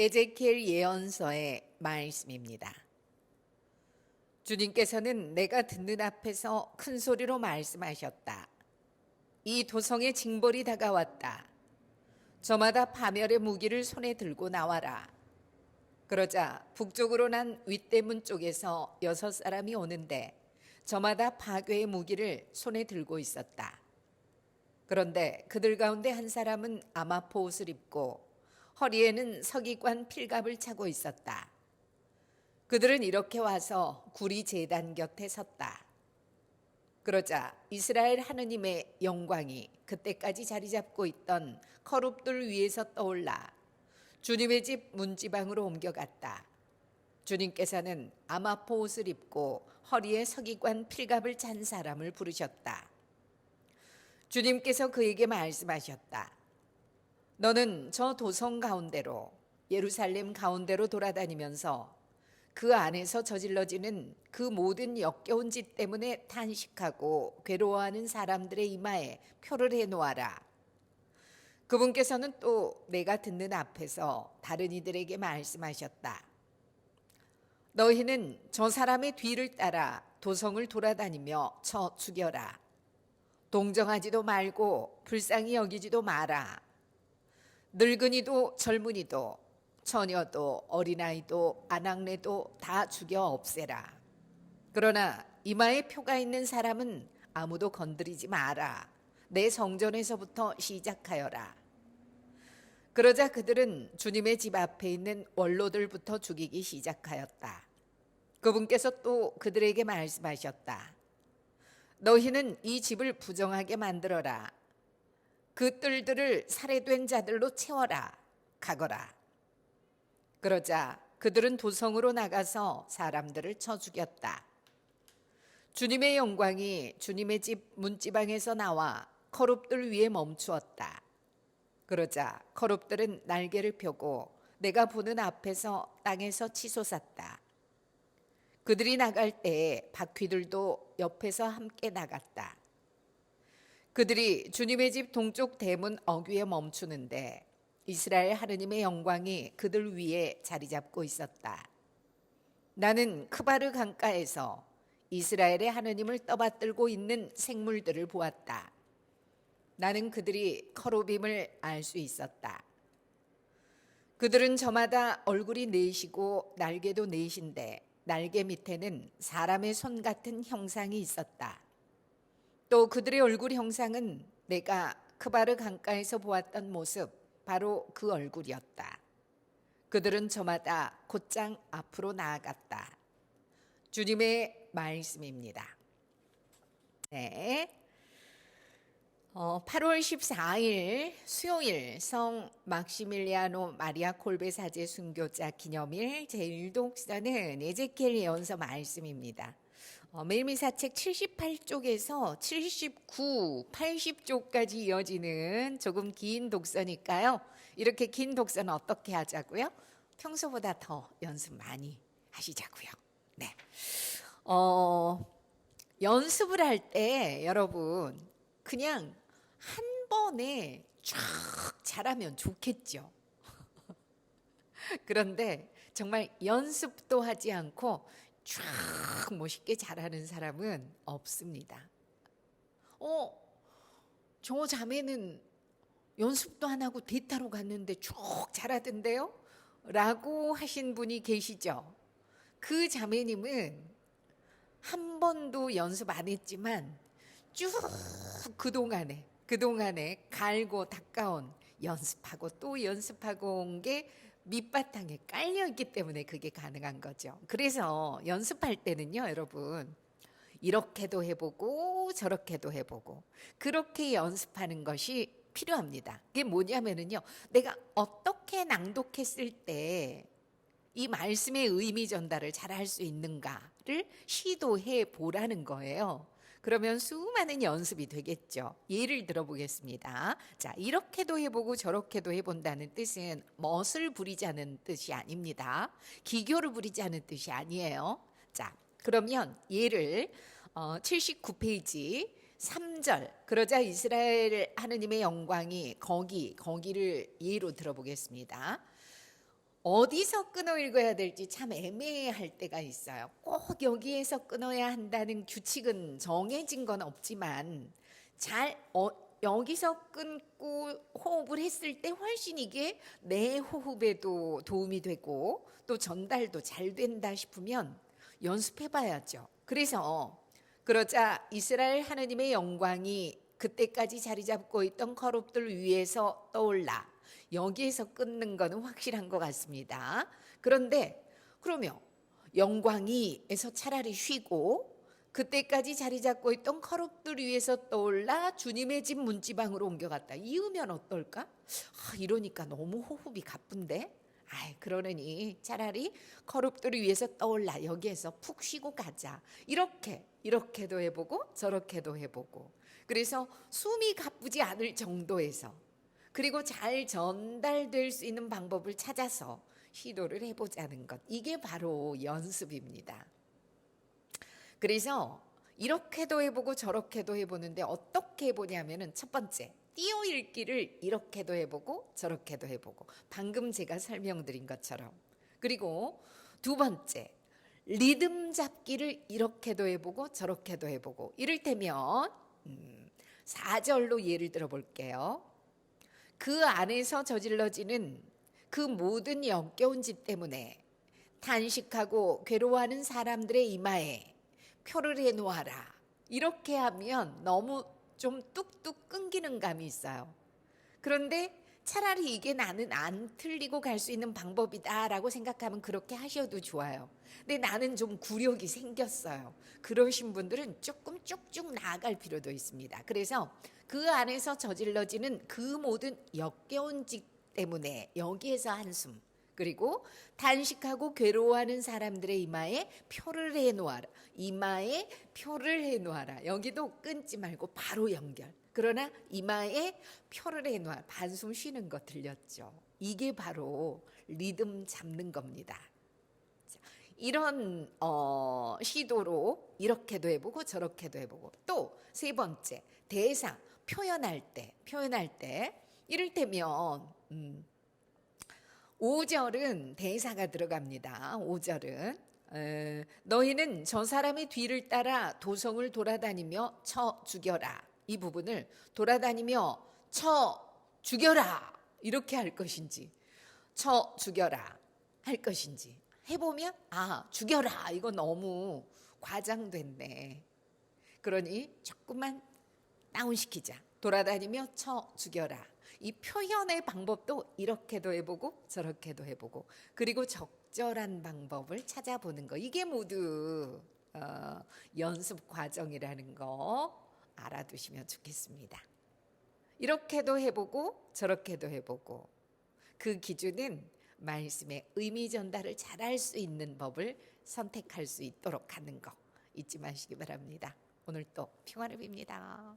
에제키엘 예언서의 말씀입니다. 주님께서는 내가 듣는 앞에서 큰 소리로 말씀하셨다. 이 도성의 징벌이 다가왔다. 저마다 파멸의 무기를 손에 들고 나와라. 그러자 북쪽으로 난 윗대문 쪽에서 6사람이 오는데 저마다 파괴의 무기를 손에 들고 있었다. 그런데 그들 가운데 한 사람은 아마포 옷을 입고 허리에는 서기관 필갑을 차고 있었다. 그들은 이렇게 와서 구리 제단 곁에 섰다. 그러자 이스라엘 하느님의 영광이 그때까지 자리 잡고 있던 커룹들 위에서 떠올라 주님의 집 문지방으로 옮겨갔다. 주님께서는 아마포 옷을 입고 허리에 서기관 필갑을 찬 사람을 부르셨다. 주님께서 그에게 말씀하셨다. 너는 저 도성 가운데로 예루살렘 가운데로 돌아다니면서 그 안에서 저질러지는 그 모든 역겨운 짓 때문에 탄식하고 괴로워하는 사람들의 이마에 표를 해놓아라. 그분께서는 또 내가 듣는 앞에서 다른 이들에게 말씀하셨다. 너희는 저 사람의 뒤를 따라 도성을 돌아다니며 쳐 죽여라. 동정하지도 말고 불쌍히 여기지도 마라. 늙은이도 젊은이도 처녀도 어린아이도 아낙네도 다 죽여 없애라. 그러나 이마에 표가 있는 사람은 아무도 건드리지 마라. 내 성전에서부터 시작하여라. 그러자 그들은 주님의 집 앞에 있는 원로들부터 죽이기 시작하였다. 그분께서 또 그들에게 말씀하셨다. 너희는 이 집을 부정하게 만들어라. 그 뜰들을 살해된 자들로 채워라. 가거라. 그러자 그들은 도성으로 나가서 사람들을 쳐 죽였다. 주님의 영광이 주님의 집 문지방에서 나와 커룹들 위에 멈추었다. 그러자 커룹들은 날개를 펴고 내가 보는 앞에서 땅에서 치솟았다. 그들이 나갈 때에 바퀴들도 옆에서 함께 나갔다. 그들이 주님의 집 동쪽 대문 어귀에 멈추는데 이스라엘 하느님의 영광이 그들 위에 자리 잡고 있었다. 나는 크바르 강가에서 이스라엘의 하느님을 떠받들고 있는 생물들을 보았다. 나는 그들이 커루빔을 알 수 있었다. 그들은 저마다 얼굴이 네시고 날개도 네신데 날개 밑에는 사람의 손 같은 형상이 있었다. 또 그들의 얼굴 형상은 내가 크바르 강가에서 보았던 모습, 바로 그 얼굴이었다. 그들은 저마다 곧장 앞으로 나아갔다. 주님의 말씀입니다. 네. 8월 14일 수요일 성 막시밀리아노 마리아 콜베 사제 순교자 기념일 제1독서는 에제키엘 예언서 말씀입니다. 매일미사책 78쪽에서 79, 80쪽까지 이어지는 조금 긴 독서니까요. 이렇게 긴 독서는 어떻게 하자고요? 평소보다 더 연습 많이 하시자고요. 네. 연습을 할 때 여러분 그냥 한 번에 쫙 잘하면 좋겠죠. 그런데 정말 연습도 하지 않고 쫙 멋있게 잘하는 사람은 없습니다. 저 자매는 연습도 안 하고 대타로 갔는데 쭉 잘하던데요? 라고 하신 분이 계시죠? 그 자매님은 한 번도 연습 안 했지만 쭉 그동안에 갈고 닦아온 연습하고 또 연습하고 온 게 밑바탕에 깔려있기 때문에 그게 가능한 거죠. 그래서 연습할 때는요, 여러분, 이렇게도 해보고 저렇게도 해보고 그렇게 연습하는 것이 필요합니다. 그게 뭐냐면은요, 내가 어떻게 낭독했을 때 이 말씀의 의미 전달을 잘 할 수 있는가를 시도해 보라는 거예요. 그러면 수많은 연습이 되겠죠. 예를 들어보겠습니다. 자, 이렇게도 해보고 저렇게도 해본다는 뜻은 멋을 부리자는 뜻이 아닙니다. 기교를 부리자는 뜻이 아니에요. 자, 그러면 예를 79페이지 3절 그러자 이스라엘 하느님의 영광이 거기를 예로 들어보겠습니다. 어디서 끊어 읽어야 될지 참 애매할 때가 있어요. 꼭 여기에서 끊어야 한다는 규칙은 정해진 건 없지만 여기서 끊고 호흡을 했을 때 훨씬 이게 내 호흡에도 도움이 되고 또 전달도 잘 된다 싶으면 연습해 봐야죠. 그러자 이스라엘 하느님의 영광이 그때까지 자리 잡고 있던 거룩들 위에서 떠올라 여기에서 끊는 거는 확실한 것 같습니다. 그런데 그러면 영광이에서 차라리 쉬고 그때까지 자리 잡고 있던 거룩들 위에서 떠올라 주님의 집 문지방으로 옮겨갔다. 이으면 어떨까? 이러니까 너무 호흡이 가쁜데? 그러느니 차라리 거룩들 위에서 떠올라 여기에서 푹 쉬고 가자. 이렇게도 해보고 저렇게도 해보고. 그래서 숨이 가쁘지 않을 정도에서 그리고 잘 전달될 수 있는 방법을 찾아서 시도를 해보자는 것. 이게 바로 연습입니다. 그래서 이렇게도 해보고 저렇게도 해보는데 어떻게 해보냐면은 첫 번째, 띄어 읽기를 이렇게도 해보고 저렇게도 해보고 방금 제가 설명드린 것처럼. 그리고 두 번째, 리듬 잡기를 이렇게도 해보고 저렇게도 해보고. 이를테면 4절로 예를 들어 볼게요. 그 안에서 저질러지는 그 모든 역겨운 짓 때문에 탄식하고 괴로워하는 사람들의 이마에 표를 해놓아라. 이렇게 하면 너무 좀 뚝뚝 끊기는 감이 있어요. 그런데 차라리 이게 나는 안 틀리고 갈 수 있는 방법이다라고 생각하면 그렇게 하셔도 좋아요. 근데 나는 좀 구력이 생겼어요. 그러신 분들은 조금 쭉쭉 나아갈 필요도 있습니다. 그래서 그 안에서 저질러지는 그 모든 역겨운 짓 때문에 여기에서 한숨. 그리고 단식하고 괴로워하는 사람들의 이마에 표를 해놓아라. 이마에 표를 해놓아라. 여기도 끊지 말고 바로 연결. 그러나 이마에 표를 해놓아. 반숨 쉬는 거 들렸죠? 이게 바로 리듬 잡는 겁니다. 이런 시도로 이렇게도 해보고 저렇게도 해보고. 또 세 번째, 대상 표현할 때 이를테면 5절은 대사가 들어갑니다. 5절은 너희는 저 사람의 뒤를 따라 도성을 돌아다니며 쳐 죽여라. 이 부분을 돌아다니며 쳐 죽여라 이렇게 할 것인지 쳐 죽여라 할 것인지 해보면 죽여라 이거 너무 과장됐네. 그러니 조금만 다운시키자. 돌아다니며 쳐 죽여라. 이 표현의 방법도 이렇게도 해보고 저렇게도 해보고 그리고 적절한 방법을 찾아보는 거. 이게 모두 연습 과정이라는 거 알아두시면 좋겠습니다. 이렇게도 해보고 저렇게도 해보고 그 기준은 말씀의 의미 전달을 잘할 수 있는 법을 선택할 수 있도록 하는 거 잊지 마시기 바랍니다. 오늘 또 평화를 빕니다.